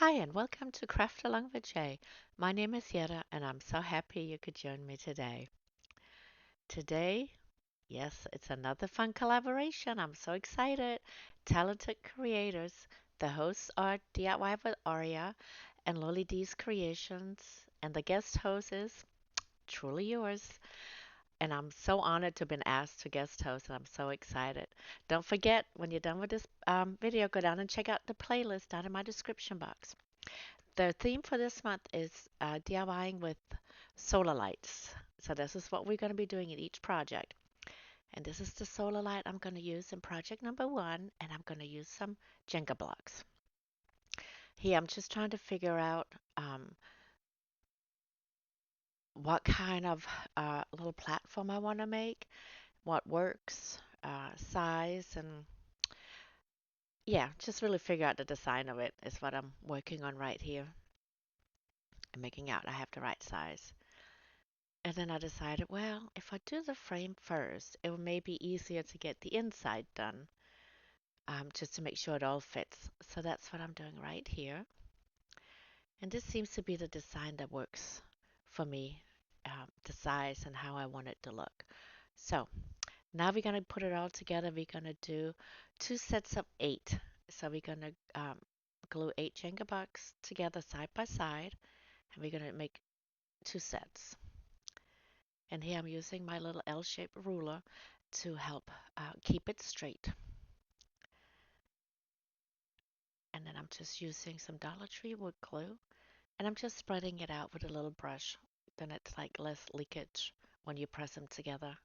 Hi, and welcome to Craft Along with Jay. My name is Yetta, and I'm so happy you could join me today. Today, yes, it's another fun collaboration. I'm so excited. Talented creators. The hosts are DIY with Aria and Lily D's Creations, and the guest host is truly yours. And I'm so honored to have been asked to guest host, and I'm so excited. Don't forget, when you're done with this video, go down and check out the playlist down in my description box. The theme for this month is DIYing with solar lights. So this is what we're going to be doing in each project. And this is the solar light I'm going to use in project number one, and I'm going to use some Jenga blocks. Here, I'm just trying to figure out what kind of little platform I want to make, what works, size, and yeah, just really figure out the design of it is what I'm working on right here. And making out I have the right size. And then I decided, well, if I do the frame first, it may be easier to get the inside done, just to make sure it all fits. So that's what I'm doing right here. And this seems to be the design that works for me, the size and how I want it to look. So now we're going to put it all together. We're going to do two sets of 8. So we're going to glue 8 Jenga blocks together side by side, and we're going to make 2 sets. And here I'm using my little L-shaped ruler to help keep it straight. And then I'm just using some Dollar Tree wood glue, and I'm just spreading it out with a little brush. Then it's like less leakage when you press them together.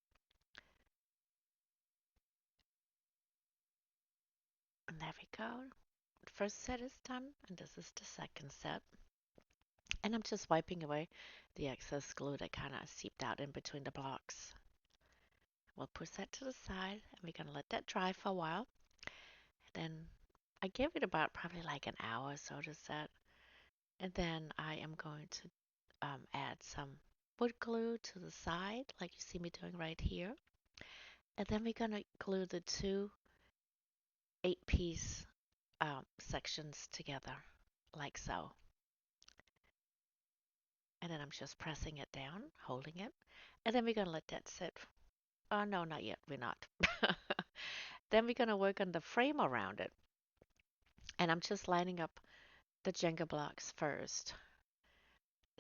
And there we go. The first set is done, and this is the second set. And I'm just wiping away the excess glue that kind of seeped out in between the blocks. We'll push that to the side, and we're going to let that dry for a while. And then I give it about probably like an hour or so to set. And then I am going to add some wood glue to the side, like you see me doing right here. And then we're going to glue the two 8-piece sections together, like so. And then I'm just pressing it down, holding it. And then we're going to let that sit. Oh, no, not yet. We're not. Then we're going to work on the frame around it. And I'm just lining up the Jenga blocks first,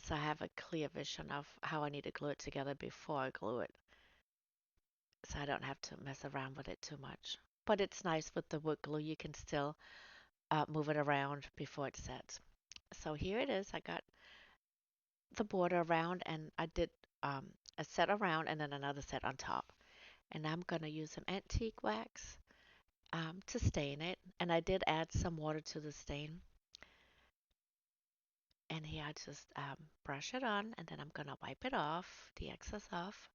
so I have a clear vision of how I need to glue it together before I glue it, so I don't have to mess around with it too much. But it's nice with the wood glue, you can still move it around before it sets. So here it is. I got the border around, and I did a set around and then another set on top. And I'm going to use some antique wax to stain it. And I did add some water to the stain. And here I just brush it on, and then I'm going to wipe it off, the excess off.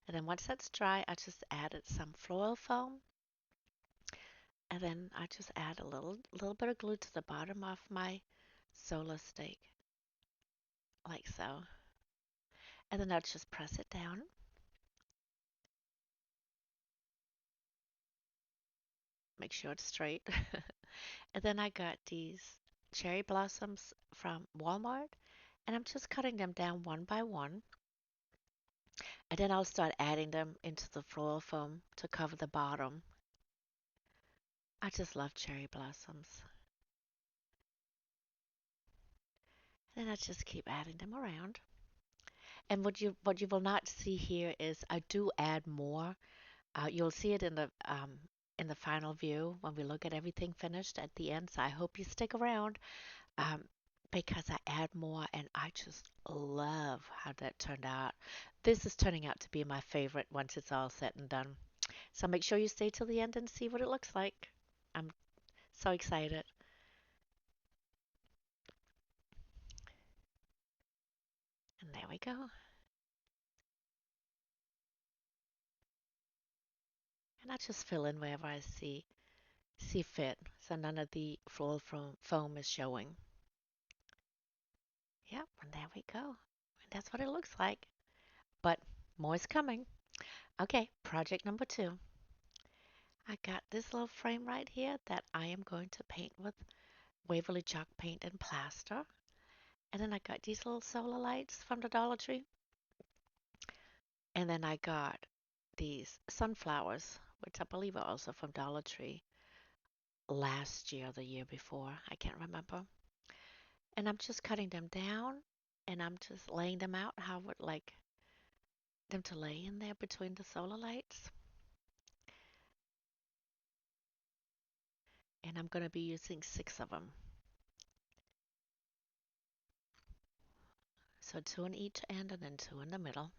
And then once that's dry, I just added some floral foam. And then I just add a little bit of glue to the bottom of my solar stake, like so. And then I'll just press it down. Make sure it's straight. And then I got these cherry blossoms from Walmart, and I'm just cutting them down one by one. And then I'll start adding them into the floral foam to cover the bottom. I just love cherry blossoms. And then I just keep adding them around. And what you will not see here is I do add more. You'll see it in the final view when we look at everything finished at the end. So I hope you stick around um, because I add more, and I just love how that turned out. This is turning out to be my favorite once it's all said and done. So make sure you stay till the end and see what it looks like. I'm so excited. And there we go. And I just fill in wherever I see fit, so none of the floral foam is showing. Yep, and there we go. And that's what it looks like. But more is coming. Okay, project number 2. I got this little frame right here that I am going to paint with Waverly chalk paint and plaster. And then I got these little solar lights from the Dollar Tree. And then I got these sunflowers, which I believe are also from Dollar Tree last year or the year before. I can't remember. And I'm just cutting them down and I'm just laying them out how I would like them to lay in there between the solar lights. And I'm going to be using 6 of them. So 2 on each end and then 2 in the middle.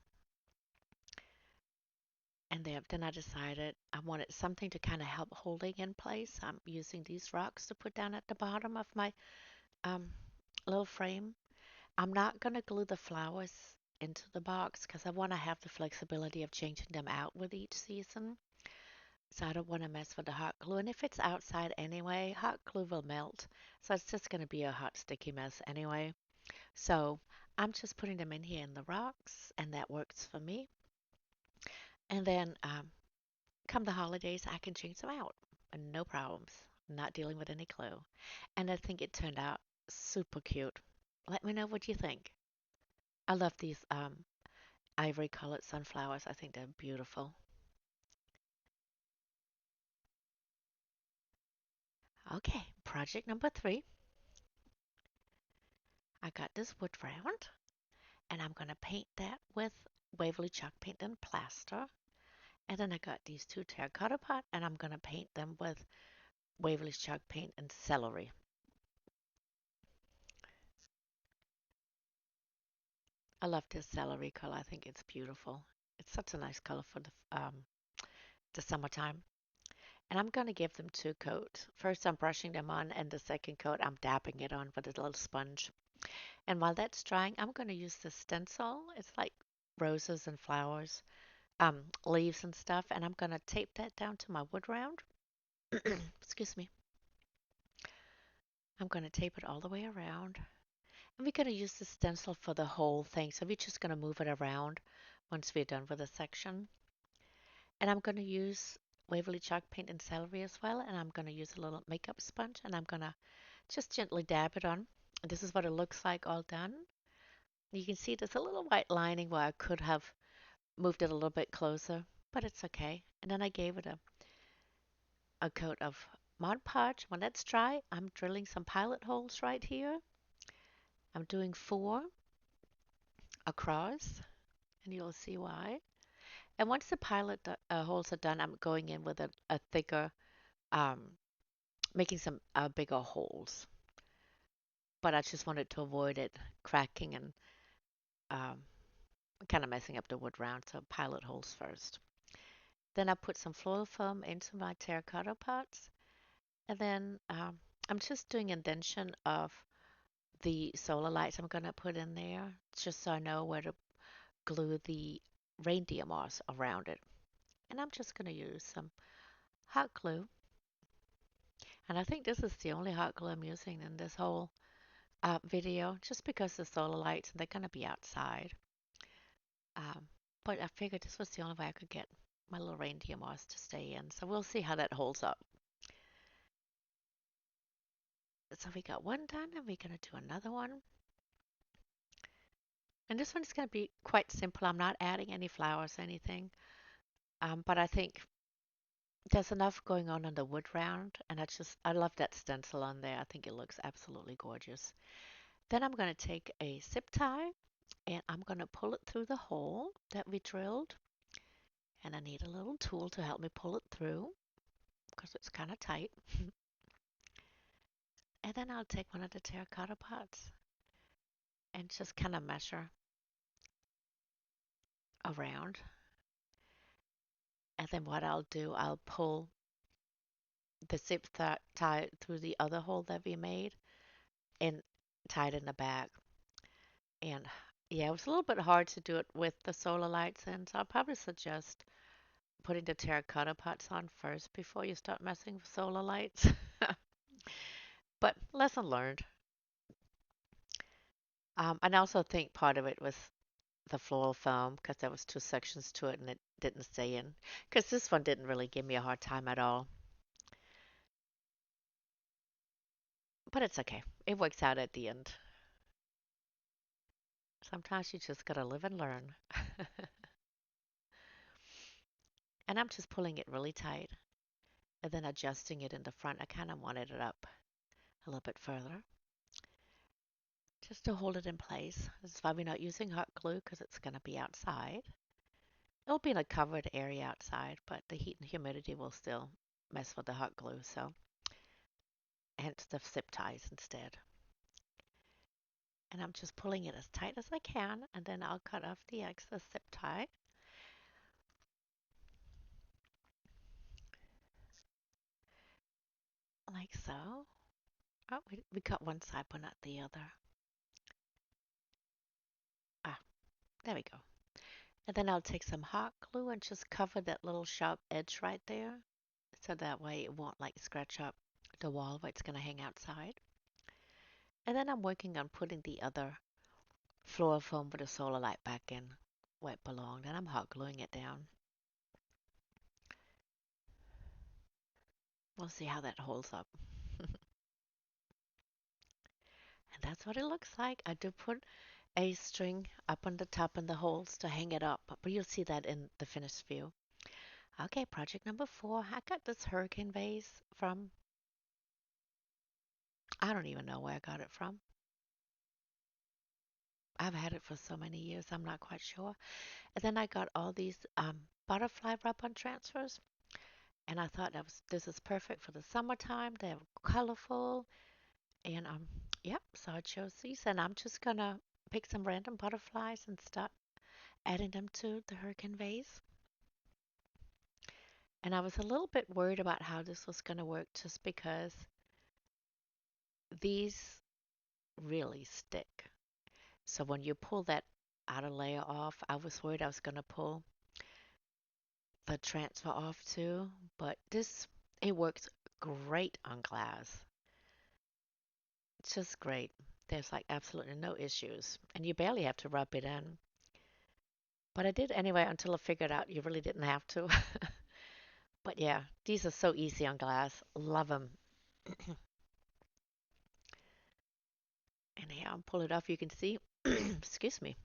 And then I decided I wanted something to kind of help holding in place. I'm using these rocks to put down at the bottom of my um, little frame. I'm not going to glue the flowers into the box because I want to have the flexibility of changing them out with each season. So I don't want to mess with the hot glue. And if it's outside anyway, hot glue will melt. So it's just going to be a hot, sticky mess anyway. So I'm just putting them in here in the rocks, and that works for me. And then come the holidays, I can change them out. And no problems. Not dealing with any glue. And I think it turned out super cute. Let me know what you think. I love these ivory colored sunflowers. I think they're beautiful. Okay, project number 3. I got this wood round and I'm going to paint that with Waverly chalk paint and plaster. And then I got these 2 terracotta pot and I'm going to paint them with Waverly's chalk paint and celery. I love this celery color. I think it's beautiful. It's such a nice color for the summertime. And I'm going to give them 2 coats. First, I'm brushing them on, and the second coat, I'm dabbing it on with a little sponge. And while that's drying, I'm going to use the stencil. It's like roses and flowers, leaves and stuff. And I'm going to tape that down to my wood round. Excuse me. I'm going to tape it all the way around. And we're going to use the stencil for the whole thing. So we're just going to move it around once we're done with the section. And I'm going to use Waverly chalk paint and celery as well. And I'm going to use a little makeup sponge and I'm going to just gently dab it on. And this is what it looks like all done. You can see there's a little white lining where I could have moved it a little bit closer, but it's okay. And then I gave it a coat of Mod Podge. When that's dry, I'm drilling some pilot holes right here. I'm doing 4 across, and you'll see why. And once the pilot holes are done, I'm going in with a thicker, um, making some bigger holes. But I just wanted to avoid it cracking and um, kind of messing up the wood round, so pilot holes first. Then I put some floral foam into my terracotta pots, and then I'm just doing indentation of the solar lights I'm going to put in there, just so I know where to glue the reindeer moss around it. And I'm just going to use some hot glue. And I think this is the only hot glue I'm using in this whole video, just because the solar lights, they're going to be outside. Um, but I figured this was the only way I could get my little reindeer moss to stay in. So we'll see how that holds up. So we got one done and we're going to do another one. And this one's going to be quite simple. I'm not adding any flowers or anything. But I think there's enough going on the wood round. And I love that stencil on there. I think it looks absolutely gorgeous. Then I'm going to take a zip tie and I'm going to pull it through the hole that we drilled. And I need a little tool to help me pull it through because it's kind of tight. And then I'll take one of the terracotta pots and just kind of measure around. And then what I'll do, I'll pull the zip tie through the other hole that we made and tie it in the back. And yeah, it was a little bit hard to do it with the solar lights in, so I'll probably suggest putting the terracotta pots on first before you start messing with solar lights. But lesson learned. And I also think part of it was the floral foam because there was 2 sections to it and it didn't stay in. Because this one didn't really give me a hard time at all. But it's okay. It works out at the end. Sometimes you just gotta live and learn. And I'm just pulling it really tight and then adjusting it in the front. I kind of wanted it up a little bit further just to hold it in place. This is why we're not using hot glue because it's going to be outside. It'll be in a covered area outside, but the heat and humidity will still mess with the hot glue. So hence the zip ties instead. And I'm just pulling it as tight as I can, and then I'll cut off the excess zip tie like so. Oh, we cut one side but not the other. Ah, there we go. And then I'll take some hot glue and just cover that little sharp edge right there. So that way it won't like scratch up the wall where it's going to hang outside. And then I'm working on putting the other floor foam with the solar light back in where it belonged. And I'm hot gluing it down. We'll see how that holds up. And that's what it looks like. I do put a string up on the top in the holes to hang it up, but you'll see that in the finished view. Okay, project number 4. I got this hurricane vase from, I don't even know where I got it from. I've had it for so many years, I'm not quite sure. And then I got all these butterfly rub-on transfers, and I thought this is perfect for the summertime. They're colorful, and yep. So I chose these, and I'm just gonna pick some random butterflies and start adding them to the hurricane vase. And I was a little bit worried about how this was gonna work, just because these really stick. So when you pull that outer layer off, I was worried I was gonna pull the transfer off too, but it works great on glass. It's just great. There's like absolutely no issues, and you barely have to rub it in. But I did anyway until I figured out you really didn't have to. But yeah, these are so easy on glass. Love them. And here I'll pull it off. You can see, excuse me.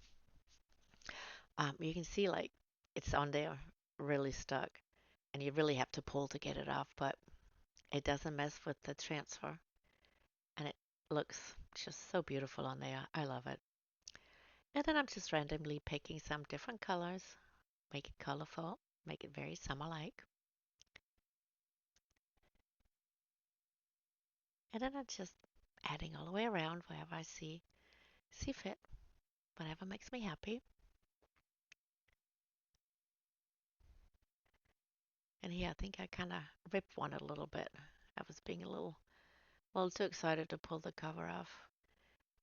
You can see like it's on there, really stuck, and you really have to pull to get it off. But it doesn't mess with the transfer, and it looks just so beautiful on there. I love it. And then I'm just randomly picking some different colors, make it colorful, make it very summer-like. And then I'm just adding all the way around wherever I see fit, whatever makes me happy. And here I think I kind of ripped one a little bit. I was being a little too excited to pull the cover off,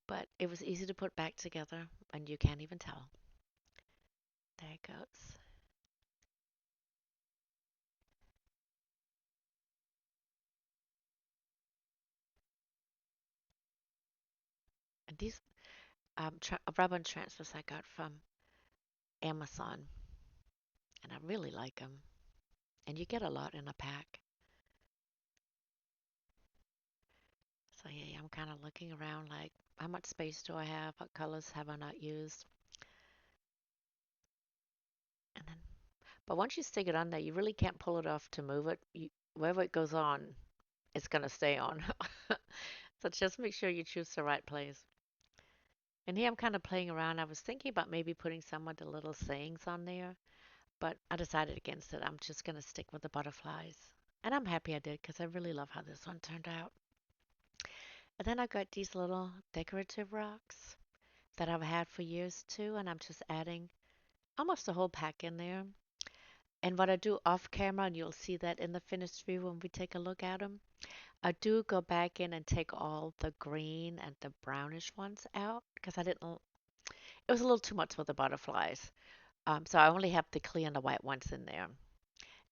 but it was easy to put back together, and you can't even tell. There it goes. And these rub-on transfers I got from Amazon, and I really like them. And you get a lot in a pack. So yeah, I'm kind of looking around like, how much space do I have? What colors have I not used? And then, but once you stick it on there, you really can't pull it off to move it. Wherever it goes on, it's gonna stay on. So just make sure you choose the right place. And here I'm kind of playing around. I was thinking about maybe putting some of the little sayings on there, but I decided against it. I'm just gonna stick with the butterflies. And I'm happy I did because I really love how this one turned out. And then I got these little decorative rocks that I've had for years too, and I'm just adding almost the whole pack in there. And what I do off camera, and you'll see that in the finished view when we take a look at them, I do go back in and take all the green and the brownish ones out because I didn't, it was a little too much for the butterflies. So I only have the clear and the white ones in there.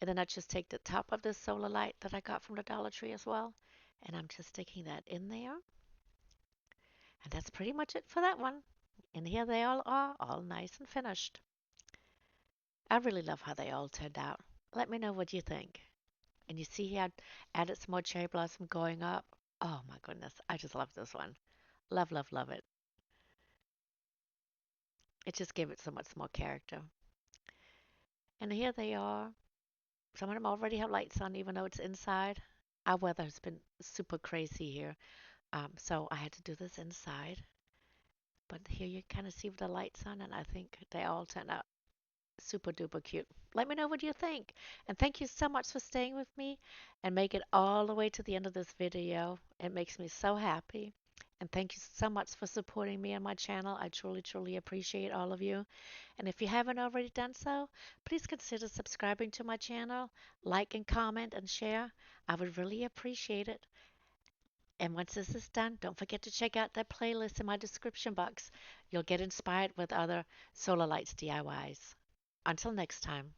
And then I just take the top of this solar light that I got from the Dollar Tree as well, and I'm just sticking that in there. And that's pretty much it for that one. And here they all are, all nice and finished. I really love how they all turned out. Let me know what you think. And you see here I added some more cherry blossom going up. Oh my goodness, I just love this one. Love, love, love it. It just gave it so much more character. And here they are. Some of them already have lights on, even though it's inside. Our weather has been super crazy here. So I had to do this inside. But here you kind of see with the lights on, and I think they all turned out super duper cute. Let me know what you think. And thank you so much for staying with me and make it all the way to the end of this video. It makes me so happy. And thank you so much for supporting me on my channel. I truly, truly appreciate all of you. And if you haven't already done so, please consider subscribing to my channel, like and comment and share. I would really appreciate it. And once this is done, don't forget to check out that playlist in my description box. You'll get inspired with other solar lights DIYs. Until next time.